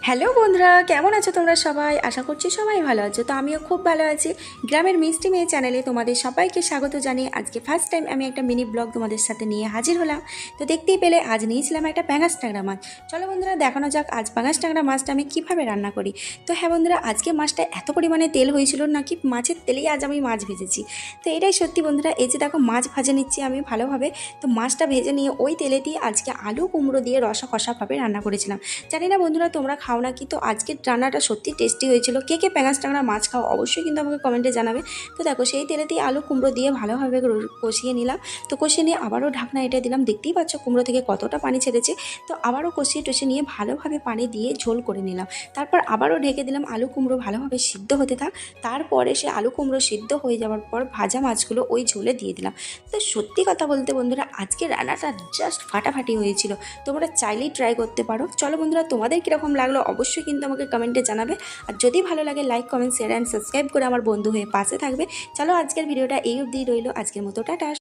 Hello বন্ধুরা, কেমন আছো তোমরা সবাই? আশা করছি সবাই ভালো আছো। তো আমিও খুব ভালো আছি। গ্রামের মিষ্টি মেয়ে চ্যানেলে তোমাদের সবাইকে স্বাগত জানিয়ে আজকে ফার্স্ট টাইম আমি একটা মিনি ব্লগ তোমাদের সাথে নিয়ে হাজির হলাম। তো দেখতেই পেলে আজ নিয়েছিলাম একটা পাঙাশ ট্যাংরা মাছ। চলো বন্ধুরা দেখানো যাক আজ পাঙাশ ট্যাংরা মাছটা আমি কীভাবে রান্না করি। তো হ্যাঁ বন্ধুরা, আজকে মাছটা এত পরিমাণে তেল হয়েছিল নাকি মাছের তেলেই আজ আমি মাছ ভেজেছি। তো এটাই সত্যি বন্ধুরা, এই যে দেখো মাছ ভাজে নিচ্ছি আমি ভালোভাবে। তো মাছটা ভেজে নিয়ে ওই তেলে দিয়ে আজকে আলু কুমড়ো দিয়ে রসা কষাভাবে রান্না করেছিলাম। জানি না বন্ধুরা তোমরা খাও নাকি, তো আজকের রান্নাটা সত্যি টেস্টি হয়েছিল। কে কে পাঙাশ ট্যাংরা মাছ খাও অবশ্যই কিন্তু আমাকে কমেন্টে জানাবে। তো দেখো সেই তেলেতেই আলু কুমড়ো দিয়ে ভালোভাবে কষিয়ে নিলাম। তো কষিয়ে নিয়ে আবারও ঢাকনা এটা দিলাম, দেখতেই পাচ্ছ কুমড়ো থেকে কতটা পানি ছেড়েছে। তো আবারও কষিয়ে টষিয়ে নিয়ে ভালোভাবে পানি দিয়ে ঝোল করে নিলাম। তারপর আবারও ঢেকে দিলাম আলু কুমড়ো ভালোভাবে সিদ্ধ হতে থাক। তারপরে সে আলু কুমড়ো সিদ্ধ হয়ে যাওয়ার পর ভাজা মাছগুলো ওই ঝোলে দিয়ে দিলাম। তো সত্যি কথা বলতে বন্ধুরা, আজকে রান্নাটা জাস্ট ফাটাফাটি হয়েছিল। তোমরা চাইলেই ট্রাই করতে পারো। চলো বন্ধুরা, তোমাদের কীরকম লাগলো অবশ্যই কিন্তু আমাকে কমেন্টে জানাবে। আর যদি ভালো লাগে like comment share and subscribe করে আমার বন্ধু হয়ে পাশে থাকবে। চলো আজকের ভিডিওটা এই অবধি রইলো। আজকের মতো টাটা।